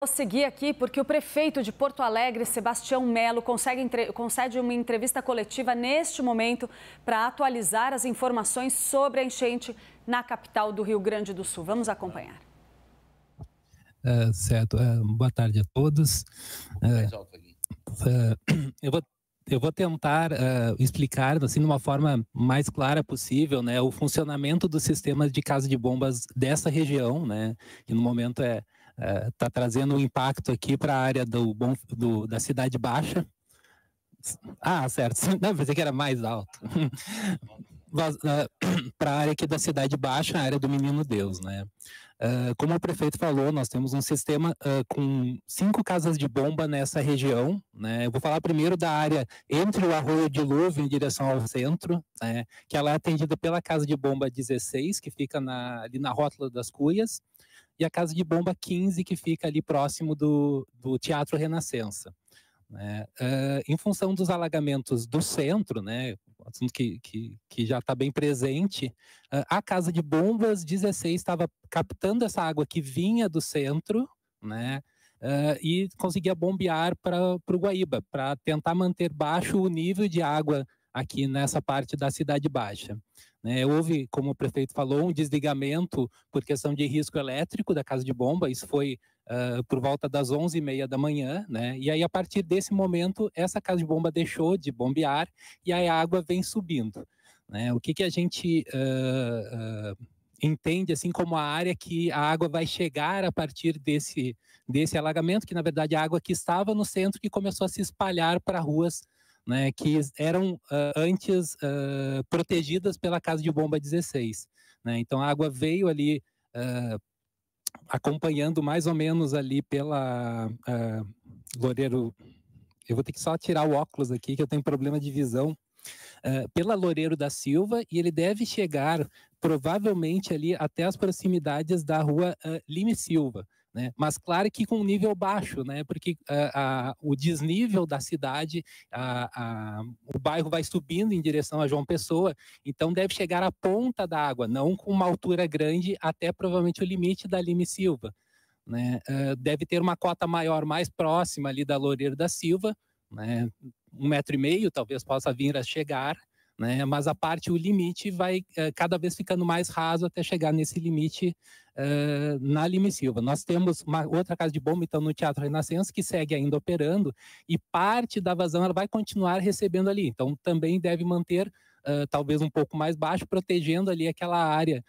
Vou seguir aqui porque o prefeito de Porto Alegre, Sebastião Melo, concede uma entrevista coletiva neste momento para atualizar as informações sobre a enchente na capital do Rio Grande do Sul. Vamos acompanhar. Certo. Boa tarde a todos. Eu vou tentar explicar assim de uma forma mais clara possível, né, o funcionamento do sistema de casa de bombas dessa região, né, que no momento está trazendo um impacto aqui para a área da Cidade Baixa. Certo. Não, pensei que era mais alto. Para a área aqui da Cidade Baixa, a área do Menino Deus, né? Como o prefeito falou, nós temos um sistema com 5 casas de bomba nessa região, né? Eu vou falar primeiro da área entre o Arroio Dilúvio em direção ao centro, né? Que ela é atendida pela casa de bomba 16, que fica ali na Rótula das Cuias, e a casa de bomba 15, que fica ali próximo do Teatro Renascença. Né? Em função dos alagamentos do centro, né, assunto que já está bem presente, a casa de bombas 16 estava captando essa água que vinha do centro, né, e conseguia bombear para o Guaíba, para tentar manter baixo o nível de água aqui nessa parte da Cidade Baixa. Né, houve, como o prefeito falou, um desligamento por questão de risco elétrico da casa de bomba. Isso foi por volta das 11h30 da manhã, né? E aí, a partir desse momento, essa casa de bomba deixou de bombear e aí a água vem subindo. Né? O que a gente entende assim como a área que a água vai chegar a partir desse alagamento, que na verdade a água que estava no centro que começou a se espalhar para ruas, né, que eram antes protegidas pela casa de bomba 16. Né? Então a água veio ali acompanhando mais ou menos ali pela Loureiro. Eu vou ter que só tirar o óculos aqui, que eu tenho problema de visão. Pela Loureiro da Silva, e ele deve chegar provavelmente ali até as proximidades da rua Lime Silva. Né? Mas claro que com um nível baixo, né? Porque o desnível da cidade, o bairro vai subindo em direção a João Pessoa, então deve chegar à ponta da água, não com uma altura grande, até provavelmente o limite da Lime Silva. Né? Deve ter uma cota maior mais próxima ali da Loureiro da Silva, né? 1,5 metro talvez possa vir a chegar, né? Mas o limite vai cada vez ficando mais raso até chegar nesse limite na Lime Silva. Nós temos uma outra casa de bomba, então, no Teatro Renascença, que segue ainda operando, e parte da vazão ela vai continuar recebendo ali. Então, também deve manter talvez um pouco mais baixo, protegendo ali aquela área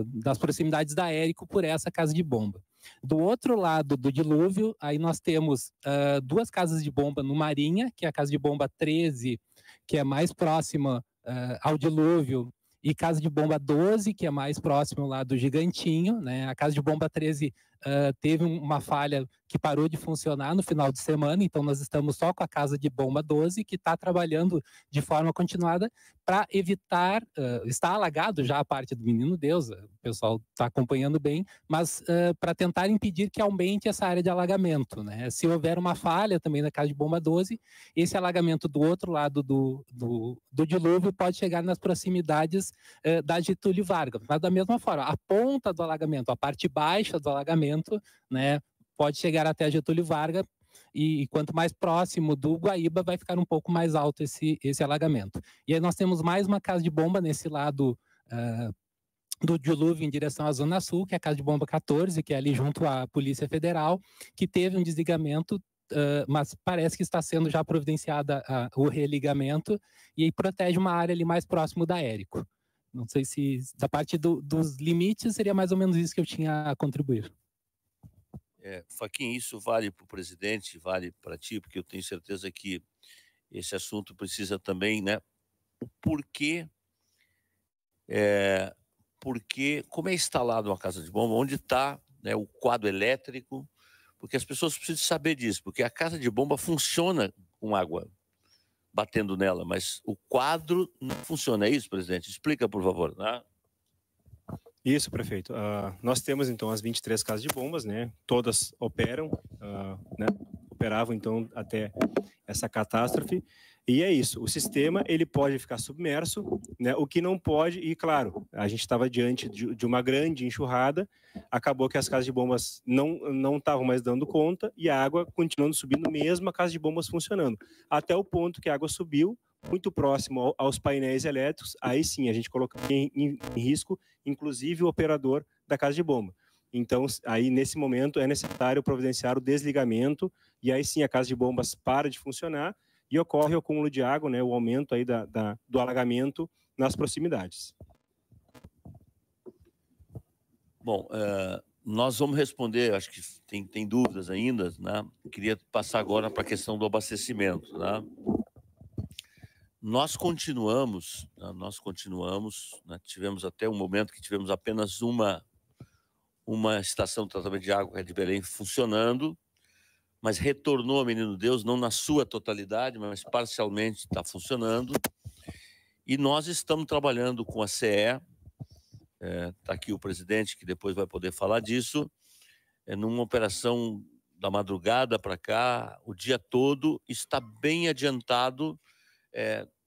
das proximidades da Érico por essa casa de bomba. Do outro lado do dilúvio, aí nós temos 2 casas de bomba no Marinha, que é a casa de bomba 13, que é mais próxima ao dilúvio, e casa de bomba 12, que é mais próximo lá do Gigantinho. Né? A casa de bomba 13 teve uma falha que parou de funcionar no final de semana, então nós estamos só com a casa de bomba 12, que está trabalhando de forma continuada para evitar, está alagado já a parte do Menino Deus, o pessoal está acompanhando bem, mas para tentar impedir que aumente essa área de alagamento. Né? Se houver uma falha também na casa de bomba 12, esse alagamento do outro lado do dilúvio pode chegar nas proximidades da Getúlio Vargas. Mas da mesma forma, a ponta do alagamento, a parte baixa do alagamento, né, pode chegar até a Getúlio Vargas, e quanto mais próximo do Guaíba, vai ficar um pouco mais alto esse alagamento. E aí nós temos mais uma casa de bomba nesse lado do dilúvio em direção à Zona Sul, que é a casa de bomba 14, que é ali junto à Polícia Federal, que teve um desligamento, mas parece que está sendo já providenciada o religamento, e aí protege uma área ali mais próximo da Érico. Não sei se da parte dos limites seria mais ou menos isso que eu tinha a contribuir. Fachin, isso vale para o presidente, vale para ti, porque eu tenho certeza que esse assunto precisa também, né? O porquê, como é instalado uma casa de bomba, onde está, né, o quadro elétrico, porque as pessoas precisam saber disso, porque a casa de bomba funciona com água batendo nela, mas o quadro não funciona. É isso, presidente? Explica, por favor. Né? Isso, prefeito. Nós temos, então, as 23 casas de bombas, né? Todas operam, né? Operavam, então, até essa catástrofe. E é isso, o sistema ele pode ficar submerso, né? O que não pode, e claro, a gente estava diante de uma grande enxurrada, acabou que as casas de bombas não estavam mais dando conta e a água continuando subindo mesmo a casa de bombas funcionando, até o ponto que a água subiu muito próximo aos painéis elétricos, aí sim a gente colocaria em risco, inclusive o operador da casa de bomba. Então, aí nesse momento é necessário providenciar o desligamento e aí sim a casa de bombas para de funcionar e ocorre o acúmulo de água, né, o aumento aí do alagamento nas proximidades. Bom, nós vamos responder, acho que tem dúvidas ainda, né? Queria passar agora para a questão do abastecimento, né? Nós continuamos, né? Tivemos até um momento que tivemos apenas uma estação de tratamento de água, que é de Belém, funcionando, mas retornou a Menino Deus, não na sua totalidade, mas parcialmente está funcionando. E nós estamos trabalhando com a CE, está aqui o presidente, que depois vai poder falar disso, numa operação da madrugada para cá, o dia todo, está bem adiantado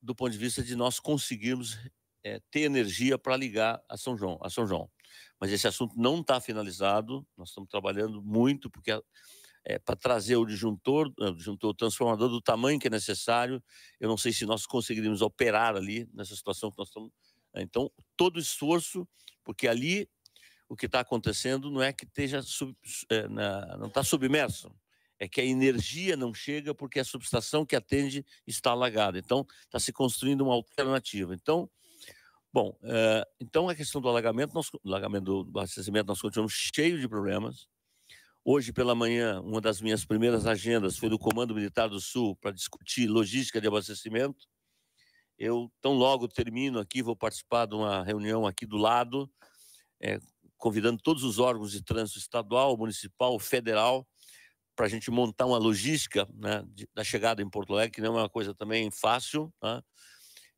do ponto de vista de nós conseguirmos ter energia para ligar a São João. Mas esse assunto não está finalizado, nós estamos trabalhando muito, porque para trazer o disjuntor, o transformador do tamanho que é necessário, eu não sei se nós conseguiríamos operar ali, nessa situação que nós estamos... Então, todo o esforço, porque ali o que está acontecendo não é que não está submerso, é que a energia não chega porque a subestação que atende está alagada. Então, está se construindo uma alternativa. Então, bom, então a questão do alagamento, do abastecimento, nós continuamos cheios de problemas. Hoje pela manhã, uma das minhas primeiras agendas foi do Comando Militar do Sul para discutir logística de abastecimento. Eu, tão logo termino aqui, vou participar de uma reunião aqui do lado, convidando todos os órgãos de trânsito estadual, municipal, federal, para a gente montar uma logística, né, da chegada em Porto Alegre, que não é uma coisa também fácil, né?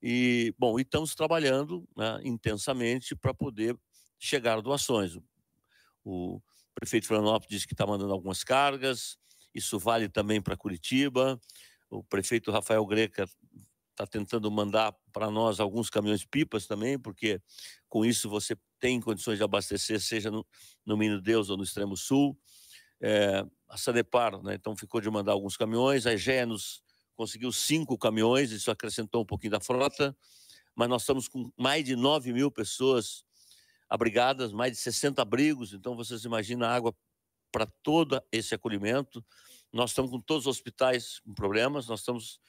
E, bom, estamos trabalhando, né, intensamente para poder chegar doações. O prefeito Florianópolis disse que está mandando algumas cargas, isso vale também para Curitiba. O prefeito Rafael Greca está tentando mandar para nós alguns caminhões-pipas também, porque com isso você tem condições de abastecer, seja no Menino Deus ou no Extremo Sul. A Sanepar, né, então ficou de mandar alguns caminhões, a Egea nos conseguiu 5 caminhões, isso acrescentou um pouquinho da frota, mas nós estamos com mais de 9.000 pessoas abrigadas, mais de 60 abrigos, então vocês imaginam a água para todo esse acolhimento. Nós estamos com todos os hospitais com problemas, nós estamos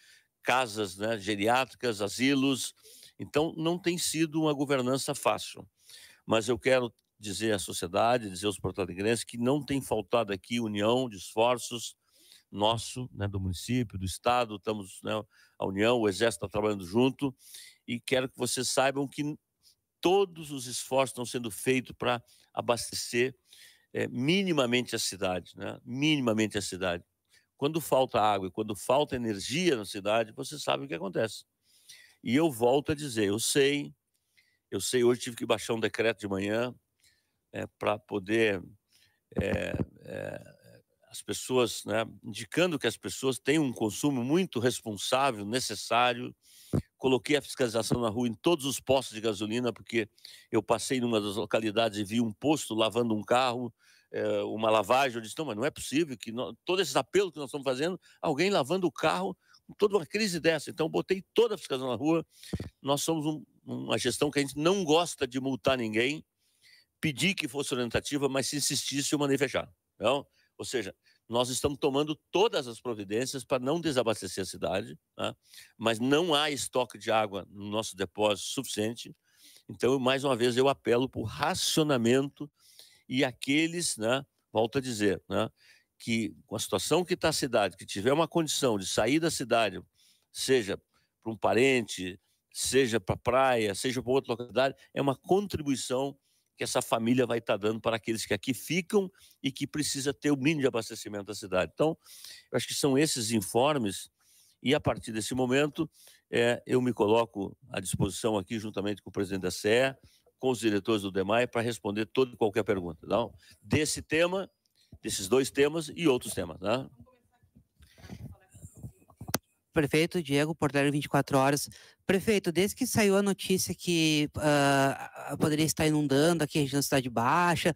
casas, né, geriátricas, asilos, então não tem sido uma governança fácil. Mas eu quero dizer à sociedade, dizer aos porto-alegrenses que não tem faltado aqui união de esforços nosso, né, do município, do estado, estamos, né, a União, o Exército está trabalhando junto, e quero que vocês saibam que todos os esforços estão sendo feitos para abastecer minimamente a cidade, né? Minimamente a cidade. Quando falta água e quando falta energia na cidade, você sabe o que acontece. E eu volto a dizer, eu sei, hoje tive que baixar um decreto de manhã para poder as pessoas, né, indicando que as pessoas têm um consumo muito responsável, necessário. Coloquei a fiscalização na rua em todos os postos de gasolina, porque eu passei numa das localidades e vi um posto lavando um carro, uma lavagem. Eu disse, não, mas não é possível que todos esses apelos que nós estamos fazendo, alguém lavando o carro, toda uma crise dessa. Então, botei toda a fiscalização na rua. Nós somos uma gestão que a gente não gosta de multar ninguém, pedi que fosse orientativa, mas se insistisse, eu mandei fechar. Então, ou seja, nós estamos tomando todas as providências para não desabastecer a cidade, né? Mas não há estoque de água no nosso depósito suficiente. Então, mais uma vez, eu apelo para o racionamento e aqueles, né, volto a dizer, né, que com a situação que está a cidade, que tiver uma condição de sair da cidade, seja para um parente, seja para a praia, seja para outra localidade, é uma contribuição que essa família vai estar dando para aqueles que aqui ficam e que precisa ter o mínimo de abastecimento da cidade. Então, eu acho que são esses informes e, a partir desse momento, eu me coloco à disposição aqui, juntamente com o presidente da CE, com os diretores do DEMAI, para responder toda e qualquer pergunta, não? Desse tema, desses 2 temas e outros temas, né? Prefeito Diego, Porto Alegre 24 horas. Prefeito, desde que saiu a notícia que poderia estar inundando aqui a região da Cidade Baixa,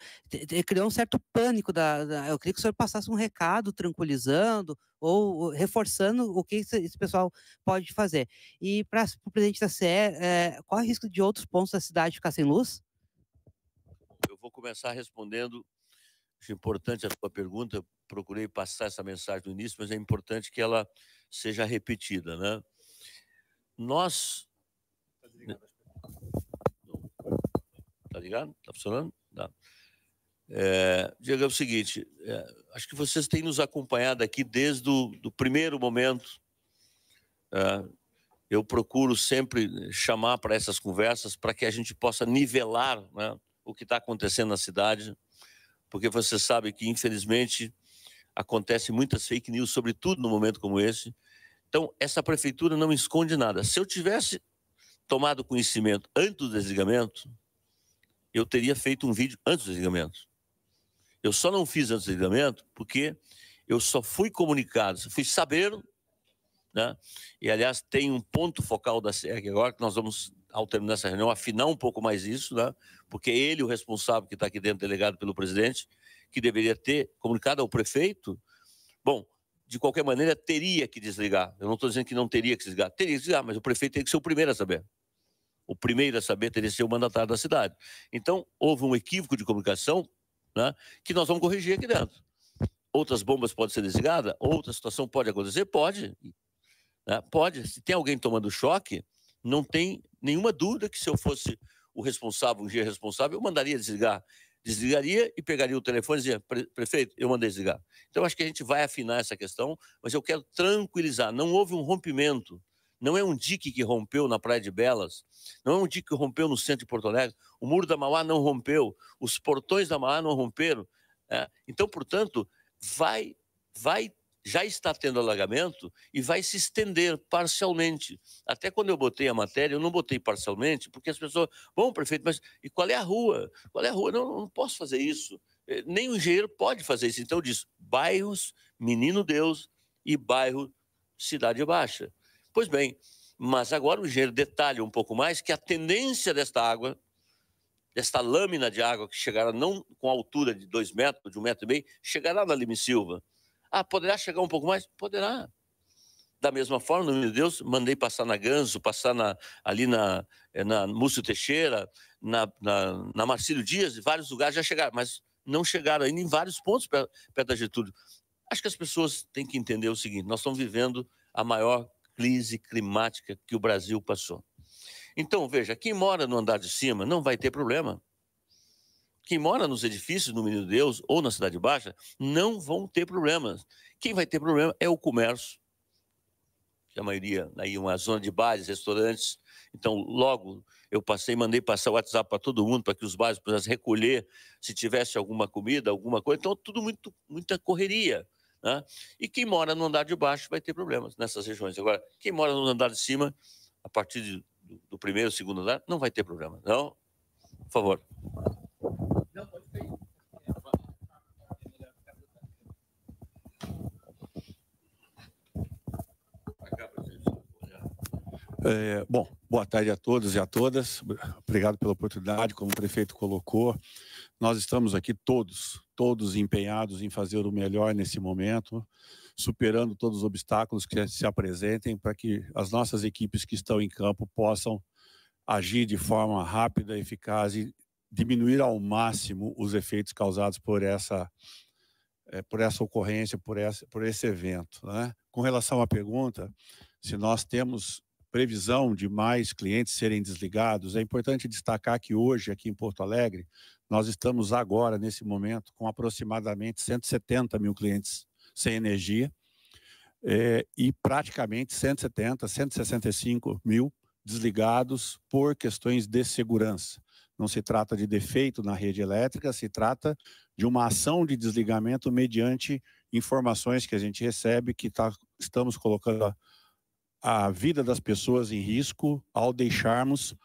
criou um certo pânico. Eu queria que o senhor passasse um recado tranquilizando ou reforçando o que esse pessoal pode fazer. E para o presidente da CE, qual é o risco de outros pontos da cidade ficar sem luz? Eu vou começar respondendo. Acho importante a sua pergunta. Procurei passar essa mensagem no início, mas é importante que ela seja repetida, né? Nós... Tá ligado? Tá funcionando? Tá. Diego, é o seguinte, acho que vocês têm nos acompanhado aqui desde o primeiro momento. Eu procuro sempre chamar para essas conversas para que a gente possa nivelar, né, o que está acontecendo na cidade, porque você sabe que, infelizmente, acontece muitas fake news, sobretudo num momento como esse. Então, essa prefeitura não esconde nada. Se eu tivesse tomado conhecimento antes do desligamento, eu teria feito um vídeo antes do desligamento. Eu só não fiz antes do desligamento porque eu só fui comunicado, fui saber, né? E, aliás, tem um ponto focal da SERG agora, que nós vamos, ao terminar essa reunião, afinar um pouco mais isso, né? Porque ele, o responsável que está aqui dentro, delegado pelo presidente, que deveria ter comunicado ao prefeito, bom, de qualquer maneira, teria que desligar. Eu não estou dizendo que não teria que desligar. Teria que desligar, mas o prefeito teria que ser o primeiro a saber. O primeiro a saber teria que ser o mandatário da cidade. Então, houve um equívoco de comunicação, né, que nós vamos corrigir aqui dentro. Outras bombas podem ser desligadas? Outra situação pode acontecer? Pode. Né? Pode. Se tem alguém tomando choque, não tem nenhuma dúvida que se eu fosse o responsável, um engenheiro responsável, eu mandaria desligar. Desligaria e pegaria o telefone e dizia, prefeito, eu mandei desligar. Então, acho que a gente vai afinar essa questão, mas eu quero tranquilizar. Não houve um rompimento. Não é um dique que rompeu na Praia de Belas. Não é um dique que rompeu no centro de Porto Alegre. O muro da Mauá não rompeu. Os portões da Mauá não romperam. Então, portanto, já está tendo alagamento e vai se estender parcialmente. Até quando eu botei a matéria, eu não botei parcialmente, porque as pessoas... Bom, prefeito, mas e qual é a rua? Qual é a rua? Não posso fazer isso. Nem o engenheiro pode fazer isso. Então, eu disse, bairros Menino Deus e bairro Cidade Baixa. Pois bem, mas agora o engenheiro detalha um pouco mais que a tendência desta água, desta lâmina de água que chegará não com a altura de 2 metros, de 1,5 metro, chegará na Lime Silva. Poderá chegar um pouco mais? Poderá. Da mesma forma, no Menino Deus, mandei passar na Ganso, passar ali na Múcio Teixeira, na Marcílio Dias, em vários lugares já chegaram, mas não chegaram ainda em vários pontos perto da Getúlio. Acho que as pessoas têm que entender o seguinte, nós estamos vivendo a maior crise climática que o Brasil passou. Então, veja, quem mora no andar de cima não vai ter problema. Quem mora nos edifícios no Menino Deus ou na Cidade Baixa não vão ter problemas. Quem vai ter problema é o comércio, que a maioria, aí uma zona de bares, restaurantes. Então, logo eu mandei passar o WhatsApp para todo mundo, para que os bares pudessem recolher se tivesse alguma comida, alguma coisa. Então, tudo muita correria. Né? E quem mora no andar de baixo vai ter problemas nessas regiões. Agora, quem mora no andar de cima, a partir do primeiro, segundo andar, não vai ter problema. Não? Por favor. Não, pode ter. Bom, boa tarde a todos e a todas. Obrigado pela oportunidade, como o prefeito colocou. Nós estamos aqui todos empenhados em fazer o melhor nesse momento, superando todos os obstáculos que se apresentem para que as nossas equipes que estão em campo possam agir de forma rápida, eficaz e diminuir ao máximo os efeitos causados por essa ocorrência, por esse evento. Né? Com relação à pergunta, se nós temos previsão de mais clientes serem desligados, é importante destacar que hoje, aqui em Porto Alegre, nós estamos agora, nesse momento, com aproximadamente 170 mil clientes sem energia e praticamente 165 mil desligados por questões de segurança. Não se trata de defeito na rede elétrica, se trata de uma ação de desligamento mediante informações que a gente recebe que estamos colocando a vida das pessoas em risco ao deixarmos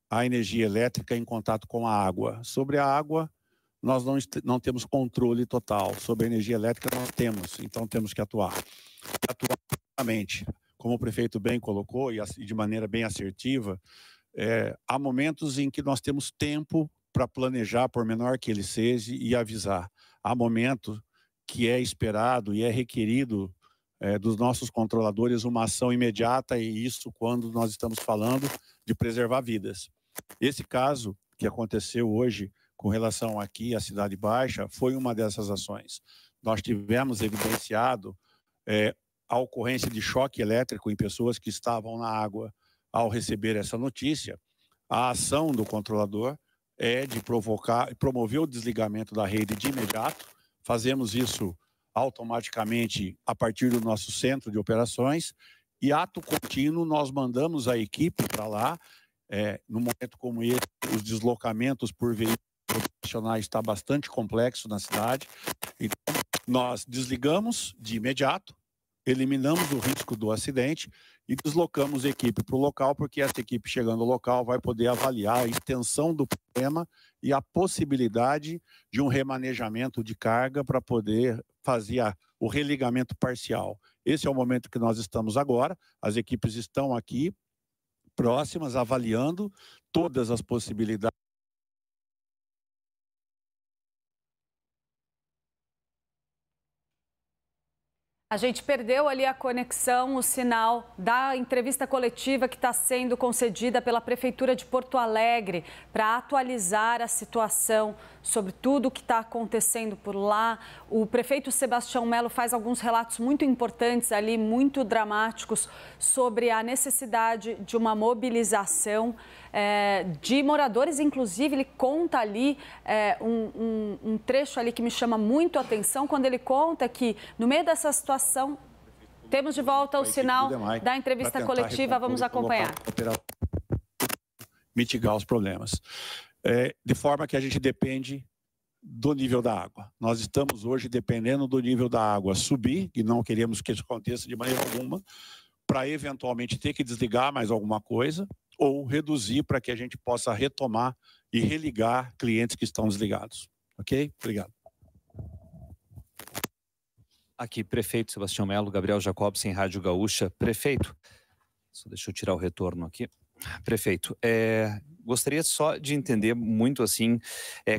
a energia elétrica em contato com a água. Sobre a água, nós não temos controle total. Sobre a energia elétrica, nós temos, então temos que atuar. Atuar rapidamente. como o prefeito bem colocou e de maneira bem assertiva, há momentos em que nós temos tempo para planejar, por menor que ele seja, e avisar. Há momentos que é esperado e é requerido dos nossos controladores uma ação imediata, e isso quando nós estamos falando de preservar vidas. Esse caso que aconteceu hoje com relação aqui à Cidade Baixa foi uma dessas ações. Nós tivemos evidenciado a ocorrência de choque elétrico em pessoas que estavam na água. Ao receber essa notícia, a ação do controlador é de promover o desligamento da rede de imediato. Fazemos isso automaticamente a partir do nosso centro de operações e, ato contínuo, nós mandamos a equipe para lá. No momento como esse, os deslocamentos por veículos profissionais está bastante complexo na cidade. Então, nós desligamos de imediato, eliminamos o risco do acidente e deslocamos a equipe para o local, porque essa equipe chegando ao local vai poder avaliar a extensão do problema e a possibilidade de um remanejamento de carga para poder fazer o religamento parcial. Esse é o momento que nós estamos agora, as equipes estão aqui próximas, avaliando todas as possibilidades. A gente perdeu ali a conexão, o sinal da entrevista coletiva que está sendo concedida pela Prefeitura de Porto Alegre para atualizar a situação sobre tudo o que está acontecendo por lá. O prefeito Sebastião Melo faz alguns relatos muito importantes ali, muito dramáticos, sobre a necessidade de uma mobilização de moradores. Inclusive, ele conta ali um trecho ali que me chama muito a atenção, quando ele conta que, no meio dessa situação, temos de volta o sinal da entrevista coletiva. Vamos acompanhar. Mitigar os problemas. De forma que a gente depende do nível da água. Nós estamos hoje dependendo do nível da água subir, e não queremos que isso aconteça de maneira alguma, para eventualmente ter que desligar mais alguma coisa, ou reduzir para que a gente possa retomar e religar clientes que estão desligados. Ok? Obrigado. Aqui, prefeito Sebastião Melo, Gabriel Jacobsen, Rádio Gaúcha. Prefeito, só deixa eu tirar o retorno aqui. Prefeito, gostaria só de entender muito assim,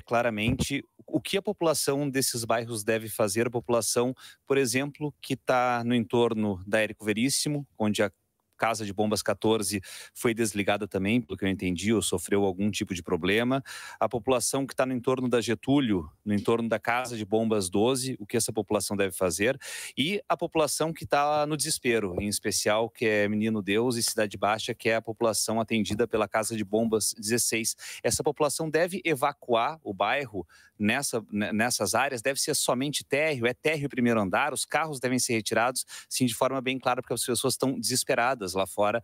claramente, o que a população desses bairros deve fazer, a população, por exemplo, que está no entorno da Érico Veríssimo, onde a Casa de Bombas 14 foi desligada também, pelo que eu entendi, ou sofreu algum tipo de problema. A população que está no entorno da Getúlio, no entorno da Casa de Bombas 12, o que essa população deve fazer. E a população que está no desespero, em especial, que é Menino Deus e Cidade Baixa, que é a população atendida pela Casa de Bombas 16. Essa população deve evacuar o bairro nessas áreas, deve ser somente térreo, é térreo primeiro andar, os carros devem ser retirados, sim, de forma bem clara, porque as pessoas estão desesperadas lá fora,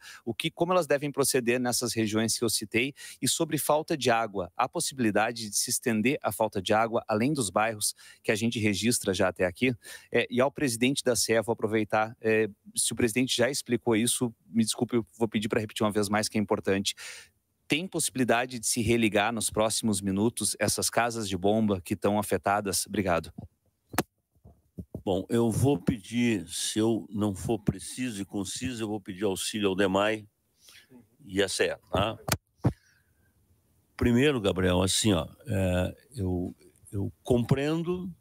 como elas devem proceder nessas regiões que eu citei. E sobre falta de água, há possibilidade de se estender a falta de água além dos bairros que a gente registra já até aqui? E ao presidente da CE, vou aproveitar, se o presidente já explicou isso, me desculpe, eu vou pedir para repetir uma vez mais, que é importante. Tem possibilidade de se religar nos próximos minutos essas casas de bomba que estão afetadas? Obrigado. Bom, eu vou pedir, se eu não for preciso e conciso, eu vou pedir auxílio ao DEMAI e à CE. Tá? Primeiro, Gabriel, assim, ó, eu compreendo,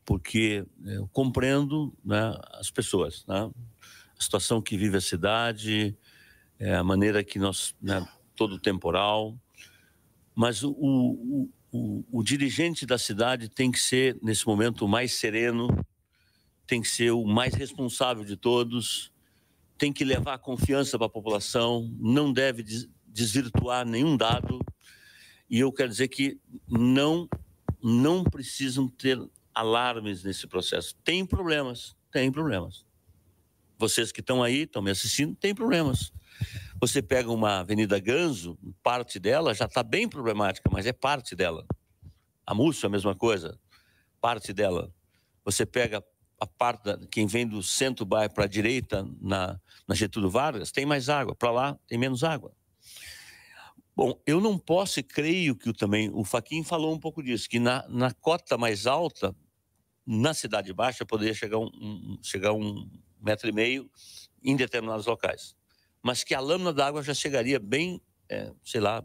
porque eu compreendo, né, as pessoas, né? A situação que vive a cidade, a maneira que nós, né, todo o temporal, mas o dirigente da cidade tem que ser, nesse momento, o mais sereno, tem que ser o mais responsável de todos, tem que levar confiança para a população, não deve desvirtuar nenhum dado, e eu quero dizer que não precisam ter alarmes nesse processo. Tem problemas. Vocês que estão aí, estão me assistindo, tem problemas. Você pega uma Avenida Ganzo, parte dela já está bem problemática, mas é parte dela. A Múcio, a mesma coisa, parte dela. Você pega a parte, quem vem do centro bairro para a direita, na Getúlio Vargas, tem mais água, para lá tem menos água. Bom, eu não posso, e creio que também o Fachin falou um pouco disso, que na cota mais alta, na Cidade Baixa, poderia chegar metro e meio em determinados locais. Mas que a lâmina d'água já chegaria bem, sei lá,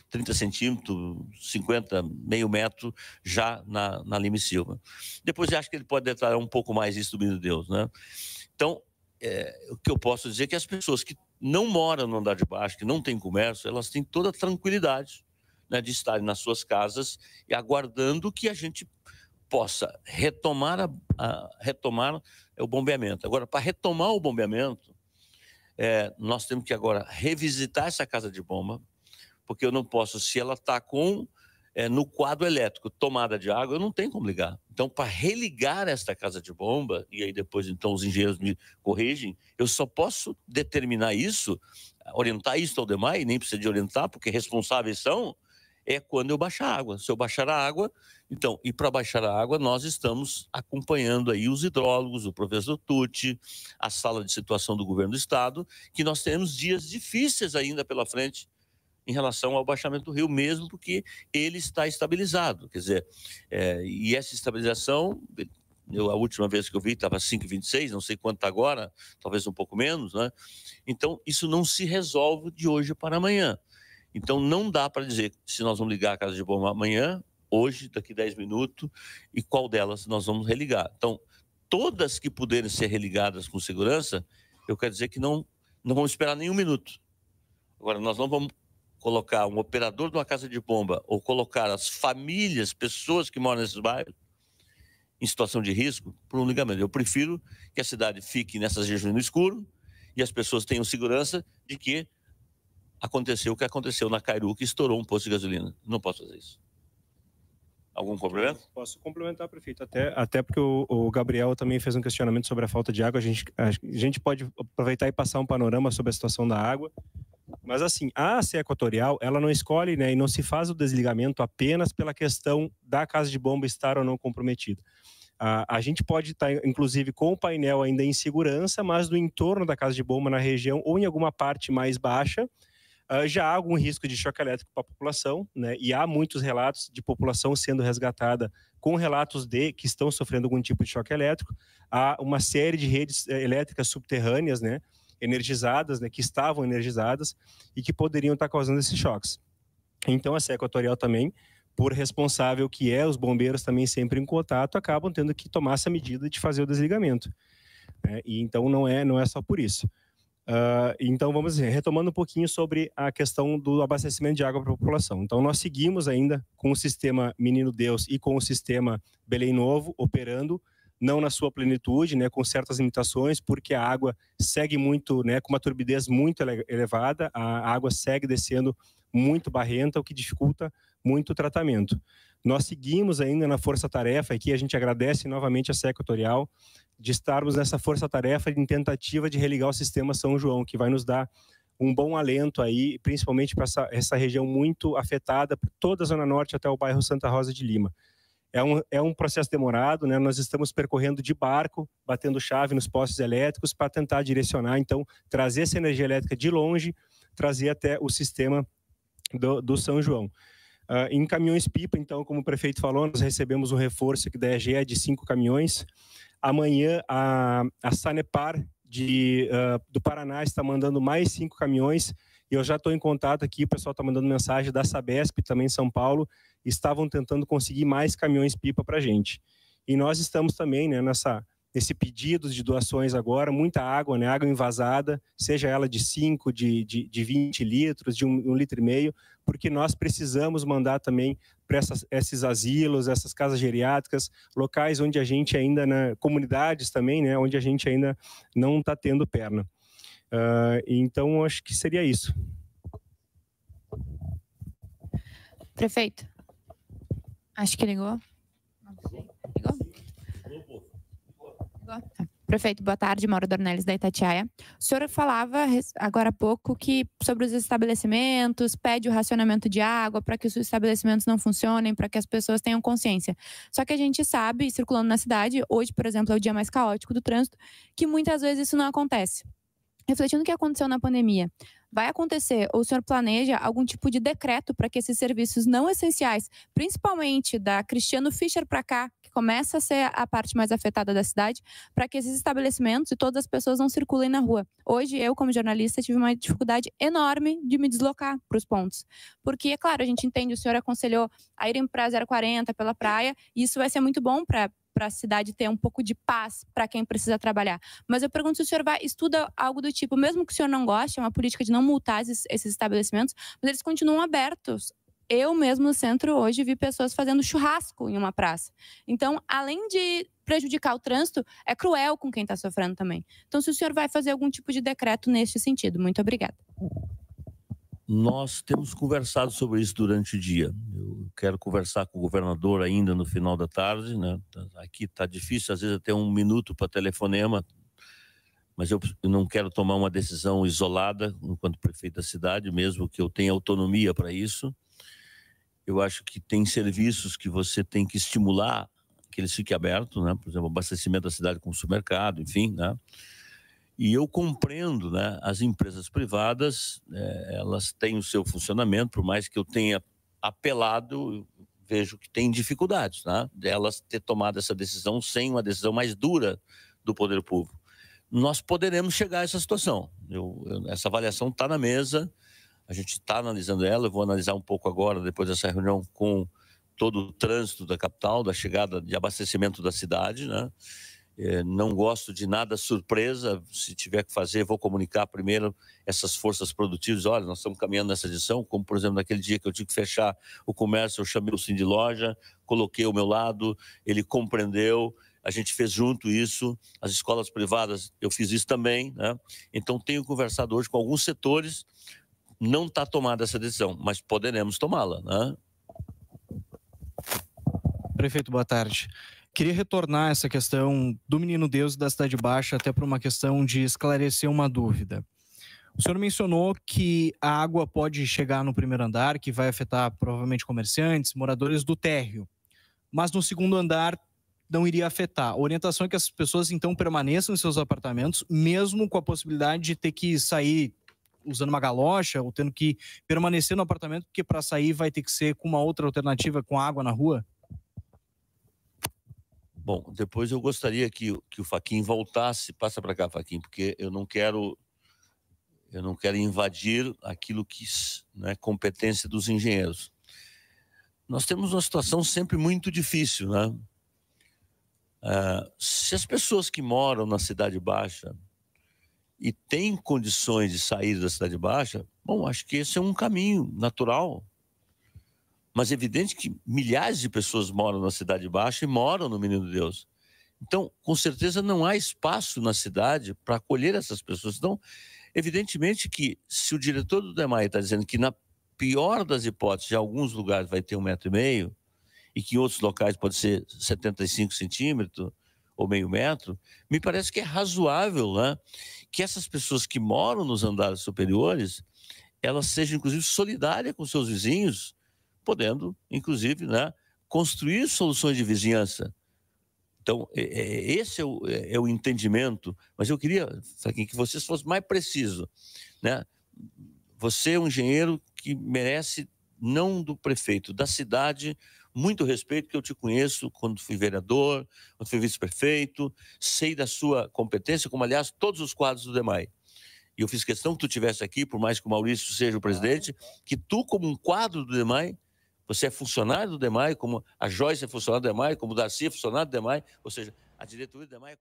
30 centímetros, 50, meio metro, já na Lima e Silva. Depois eu acho que ele pode detalhar um pouco mais isso do Menino Deus, né? Então, o que eu posso dizer é que as pessoas que não moram no andar de baixo, que não têm comércio, elas têm toda a tranquilidade, né, de estarem nas suas casas e aguardando que a gente possa retomar o bombeamento. Agora, para retomar o bombeamento, nós temos que agora revisitar essa casa de bomba, porque eu não posso, se ela está no quadro elétrico, tomada de água, eu não tenho como ligar. Então, para religar esta casa de bomba, e aí depois então os engenheiros me corrigem, eu só posso determinar isso, orientar isso ao DEMAI, nem precisa de orientar, porque responsáveis são, quando eu baixar a água. Se eu baixar a água, então, e para baixar a água, nós estamos acompanhando aí os hidrólogos, o professor Tucci, a sala de situação do governo do estado, que nós temos dias difíceis ainda pela frente em relação ao baixamento do rio, mesmo porque ele está estabilizado. Quer dizer, e essa estabilização, a última vez que eu vi estava 5,26, não sei quanto está agora, talvez um pouco menos, né? Então, isso não se resolve de hoje para amanhã. Então, não dá para dizer se nós vamos ligar a casa de bomba amanhã, hoje, daqui 10 minutos, e qual delas nós vamos religar. Então, todas que puderem ser religadas com segurança, eu quero dizer que não vamos esperar nenhum minuto. Agora, nós não vamos colocar um operador de uma casa de bomba ou colocar as famílias, pessoas que moram nesses bairros, em situação de risco por um ligamento. Eu prefiro que a cidade fique nessas regiões no escuro e as pessoas tenham segurança de que aconteceu o que aconteceu na Cairu, que estourou um posto de gasolina. Não posso fazer isso. Algum complemento? Posso complementar, prefeito. Até porque o Gabriel também fez um questionamento sobre a falta de água. A gente pode aproveitar e passar um panorama sobre a situação da água. Mas assim, a ACE Equatorial, ela não escolhe, né, e não se faz o desligamento apenas pela questão da casa de bomba estar ou não comprometida. A gente pode estar, inclusive, com o painel ainda em segurança, mas no entorno da casa de bomba, na região ou em alguma parte mais baixa, já há algum risco de choque elétrico para a população, né? E há muitos relatos de população sendo resgatada com relatos de que estão sofrendo algum tipo de choque elétrico. Há uma série de redes elétricas subterrâneas, né, energizadas, né, que estavam energizadas e que poderiam estar causando esses choques. Então, a ACE Equatorial também, por responsável que os bombeiros também sempre em contato, acabam tendo que tomar essa medida de fazer o desligamento, né? E então não é só por isso. Então, vamos retomando um pouquinho sobre a questão do abastecimento de água para a população. Então, nós seguimos ainda com o sistema Menino Deus e com o sistema Belém Novo operando, não na sua plenitude, né, com certas limitações, porque a água segue muito, né, com uma turbidez muito elevada, a água segue descendo muito barrenta, o que dificulta muito o tratamento. Nós seguimos ainda na força-tarefa, e aqui a gente agradece novamente a ACE Equatorial, de estarmos nessa força-tarefa em tentativa de religar o sistema São João, que vai nos dar um bom alento aí, principalmente para essa região muito afetada, por toda a Zona Norte até o bairro Santa Rosa de Lima. É um processo demorado, né? Nós estamos percorrendo de barco, batendo chave nos postes elétricos para tentar direcionar, então, trazer essa energia elétrica de longe, trazer até o sistema do São João. Em caminhões-pipa, então, como o prefeito falou, nós recebemos um reforço aqui da EGE de 5 caminhões. Amanhã, a Sanepar do Paraná está mandando mais 5 caminhões. E eu já estou em contato aqui, o pessoal está mandando mensagem da Sabesp, também em São Paulo, estavam tentando conseguir mais caminhões-pipa para a gente. E nós estamos também, né, nesse pedido de doações agora, muita água, né, água envasada, seja ela de 5, de 20 litros, de 1,5 litro, porque nós precisamos mandar também para esses asilos, essas casas geriátricas, locais onde a gente ainda, comunidades também, né, onde a gente ainda não está tendo perna. Então, acho que seria isso. Prefeito, acho que ligou. Não sei. Ligou? Prefeito, boa tarde, Mauro Dornelles, da Itatiaia. O senhor falava agora há pouco sobre os estabelecimentos, pede o racionamento de água para que os estabelecimentos não funcionem, para que as pessoas tenham consciência. Só que a gente sabe, circulando na cidade, hoje, por exemplo, é o dia mais caótico do trânsito, que muitas vezes isso não acontece. refletindo o que aconteceu na pandemia, vai acontecer, ou o senhor planeja algum tipo de decreto para que esses serviços não essenciais, principalmente da Cristiano Fischer para cá, que começa a ser a parte mais afetada da cidade, para que esses estabelecimentos e todas as pessoas não circulem na rua? Hoje, eu, como jornalista, tive uma dificuldade enorme de me deslocar para os pontos. Porque, é claro, a gente entende, o senhor aconselhou a irem para a 040, pela praia, e isso vai ser muito bom para a cidade ter um pouco de paz para quem precisa trabalhar. Mas eu pergunto se o senhor estuda algo do tipo, mesmo que o senhor não goste, é uma política de não multar esses estabelecimentos, mas eles continuam abertos. Eu mesmo no centro hoje vi pessoas fazendo churrasco em uma praça. Então, além de prejudicar o trânsito, é cruel com quem está sofrendo também. Então, se o senhor vai fazer algum tipo de decreto neste sentido. Muito obrigada. Nós temos conversado sobre isso durante o dia. Eu quero conversar com o governador ainda no final da tarde, né? Aqui está difícil, às vezes até 1 minuto para telefonema, mas eu não quero tomar uma decisão isolada enquanto prefeito da cidade, mesmo que eu tenha autonomia para isso. Eu acho que tem serviços que você tem que estimular que eles fiquem abertos, né? Por exemplo, abastecimento da cidade com supermercado, enfim, né? E eu compreendo, né, as empresas privadas, elas têm o seu funcionamento, por mais que eu tenha apelado, eu vejo que tem dificuldades, né, delas ter tomado essa decisão sem uma decisão mais dura do poder público. Nós poderemos chegar a essa situação. Essa avaliação está na mesa, a gente está analisando ela, eu vou analisar um pouco agora, depois dessa reunião, com todo o trânsito da capital, da chegada de abastecimento da cidade, né? Não gosto de nada surpresa, se tiver que fazer, vou comunicar primeiro essas forças produtivas, olha, nós estamos caminhando nessa direção, como por exemplo naquele dia que eu tive que fechar o comércio, eu chamei o Sim de Loja, coloquei ao meu lado, ele compreendeu, a gente fez junto isso, as escolas privadas, eu fiz isso também, né? Então tenho conversado hoje com alguns setores, não está tomada essa decisão, mas poderemos tomá-la, né? Prefeito, boa tarde. Queria retornar essa questão do Menino Deus e da Cidade Baixa até por uma questão de esclarecer uma dúvida. O senhor mencionou que a água pode chegar no primeiro andar, que vai afetar provavelmente comerciantes, moradores do térreo, mas no segundo andar não iria afetar. A orientação é que as pessoas então permaneçam em seus apartamentos, mesmo com a possibilidade de ter que sair usando uma galocha ou tendo que permanecer no apartamento, porque para sair vai ter que ser com uma outra alternativa, com água na rua? Bom, depois eu gostaria que o Fachin voltasse, passa para cá, Fachin, porque eu não quero invadir aquilo que é competência dos engenheiros. Nós temos uma situação sempre muito difícil, né? Se as pessoas que moram na Cidade Baixa e têm condições de sair da Cidade Baixa, bom, acho que esse é um caminho natural. Mas é evidente que milhares de pessoas moram na Cidade Baixa e moram no Menino Deus. Então, com certeza, não há espaço na cidade para acolher essas pessoas. Então, evidentemente que se o diretor do DEMAI está dizendo que na pior das hipóteses, em alguns lugares vai ter 1,5 metro e que em outros locais pode ser 75 centímetros ou meio metro, me parece que é razoável, né, que essas pessoas que moram nos andares superiores, elas sejam, inclusive, solidárias com seus vizinhos, podendo, inclusive, né, construir soluções de vizinhança. Então, esse é o entendimento, mas eu queria, Fachin, que vocês fossem mais precisos, né? Você é um engenheiro que merece, não do prefeito, da cidade, muito respeito, que eu te conheço quando fui vereador, quando fui vice-prefeito, sei da sua competência, como, aliás, todos os quadros do DEMAI. E eu fiz questão que tu estivesse aqui, por mais que o Maurício seja o presidente, que tu, como um quadro do DEMAI, você é funcionário do DEMAI, como a Joyce é funcionária do DEMAI, como o Darcy é funcionário do DEMAI, ou seja, a diretoria do DEMAI é